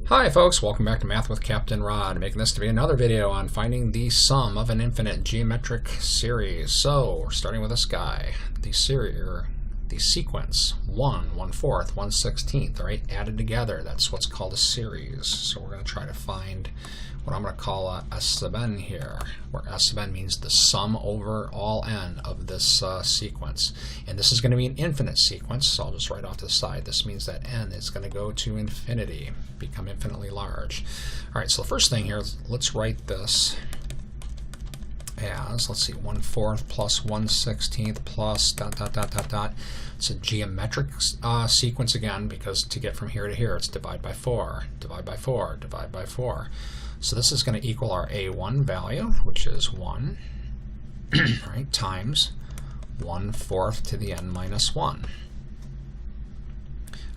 Hi folks, welcome back to Math with Captain Rod, making this to be another video on finding the sum of an infinite geometric series. So we're starting with this guy, the series, or the sequence 1, 1/4, 1/16, right, added together. That's what's called a series. So we're going to try to find what I'm going to call a S sub n here, where S sub n means the sum over all n of this sequence. And this is going to be an infinite sequence, so I'll just write off to the side. This means that n is going to go to infinity, become infinitely large. All right, so the first thing here, let's write this as, let's see, 1/4 plus 1/16 plus dot dot dot dot dot. It's a geometric sequence again, because to get from here to here, it's divide by 4, divide by 4, divide by 4. So this is going to equal our A1 value, which is 1, right, times 1/4 to the n minus 1.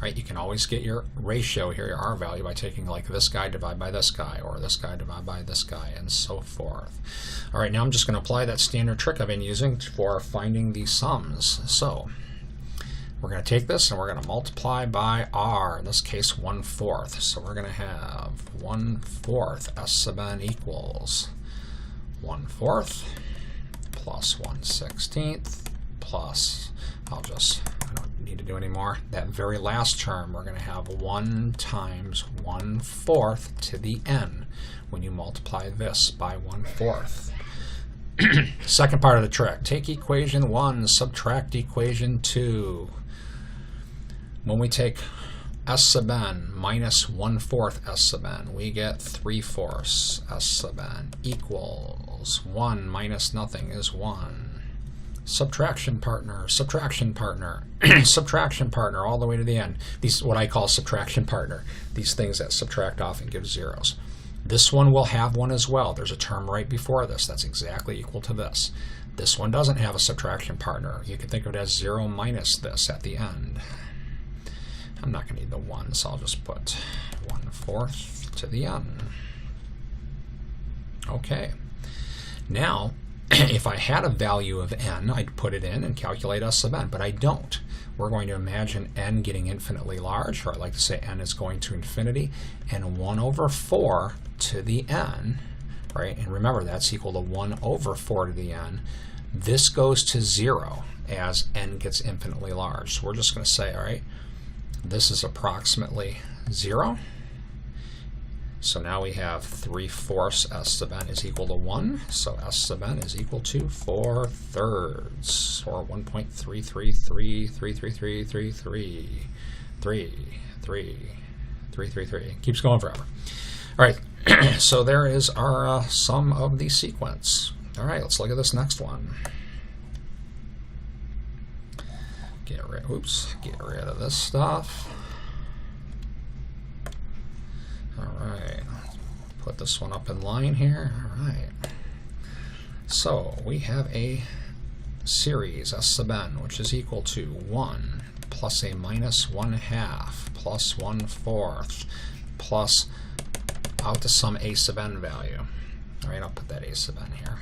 Right, you can always get your ratio here, your R value, by taking like this guy divide by this guy, or this guy divide by this guy, and so forth. All right, now I'm just going to apply that standard trick I've been using for finding these sums. So we're going to take this and we're going to multiply by R, in this case 1/4. So we're going to have 1/4 S sub n equals 1/4 plus 1/16 plus, I don't need to do any more. That very last term, we're going to have 1 times 1/4 to the n when you multiply this by 1/4. Second part of the trick, take equation 1, subtract equation 2. When we take S sub n minus 1/4 S sub n, we get 3/4 S sub n equals 1 minus nothing is 1. Subtraction partner, subtraction partner, subtraction partner, all the way to the end. These, what I call subtraction partner, these things that subtract off and give zeros. This one will have one as well. There's a term right before this that's exactly equal to this. This one doesn't have a subtraction partner. You can think of it as 0 minus this at the end. I'm not going to need the 1, so I'll just put 1/4 to the n. Okay. Now, if I had a value of n, I'd put it in and calculate S sub n, but I don't. We're going to imagine n getting infinitely large, or I like to say n is going to infinity, and 1/4 to the n, right? And remember, that's equal to 1/4 to the n. This goes to 0 as n gets infinitely large. So we're just going to say, all right, this is approximately 0. So now we have 3/4 S sub n is equal to 1. So S sub n is equal to 4/3, or 1.33333333. Keeps going forever. All right, so there is our sum of the sequence. All right, let's look at this next one. Get rid of this stuff. Alright, put this one up in line here. Alright, so we have a series S sub n, which is equal to 1 plus a minus 1/2 plus 1/4 plus out to some a sub n value. Alright, I'll put that a sub n here.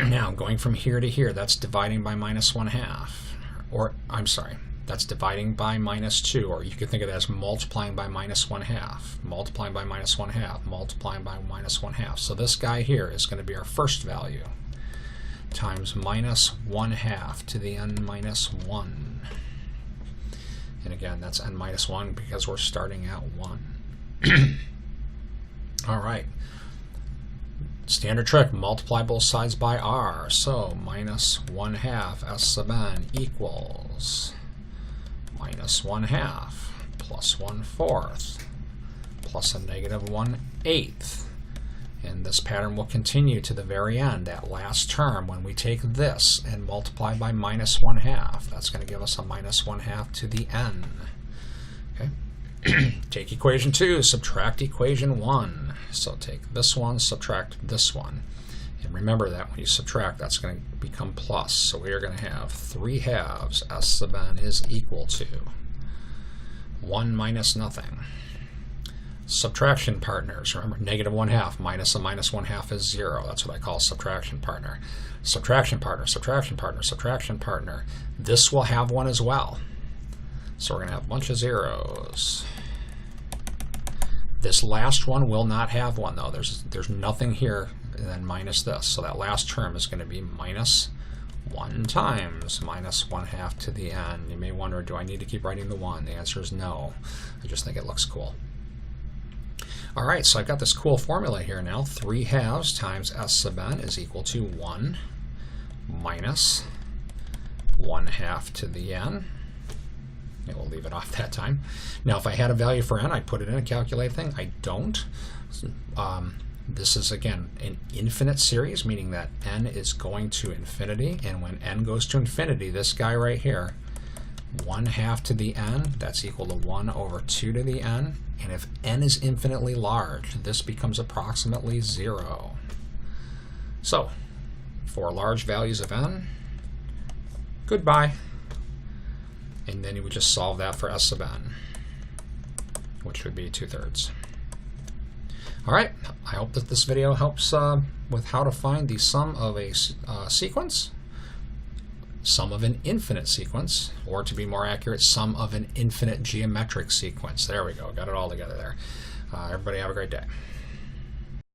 Now, going from here to here, that's dividing by minus 1/2. Or, I'm sorry, that's dividing by minus 2, or you could think of it as multiplying by minus 1/2, multiplying by minus 1/2, multiplying by minus 1/2. So this guy here is going to be our first value, times minus 1/2 to the n minus 1. And again, that's n minus 1 because we're starting at 1. All right. Standard trick, multiply both sides by R. So minus 1/2 S sub n equals minus 1/2 plus 1/4 plus a negative 1/8. And this pattern will continue to the very end, that last term, when we take this and multiply by minus 1/2. That's going to give us a minus 1/2 to the n. Okay. Take equation 2, subtract equation 1. So take this one, subtract this one. And remember that when you subtract, that's going to become plus. So we are going to have 3/2 S sub n is equal to 1 minus nothing. Subtraction partners, remember, negative 1/2 minus a minus 1/2 is 0. That's what I call subtraction partner. Subtraction partner, subtraction partner, subtraction partner. This will have one as well. So we're going to have a bunch of zeros. This last one will not have one though. There's nothing here and then minus this. So that last term is going to be minus 1 times minus 1/2 to the n. You may wonder, do I need to keep writing the 1? The answer is no. I just think it looks cool. All right, so I've got this cool formula here now. 3/2 times s sub n is equal to 1 minus 1/2 to the n. And we'll leave it off that time. Now, if I had a value for n, I'd put it in a calculate thing. I don't. This is, again, an infinite series, meaning that n is going to infinity. And when n goes to infinity, this guy right here, 1/2 to the n, that's equal to 1 over 2 to the n. And if n is infinitely large, this becomes approximately 0. So, for large values of n, goodbye. And then you would just solve that for s sub n, which would be 2/3. All right, I hope that this video helps with how to find the sum of a sequence, sum of an infinite sequence, or to be more accurate, sum of an infinite geometric sequence. There we go, got it all together there. Everybody have a great day.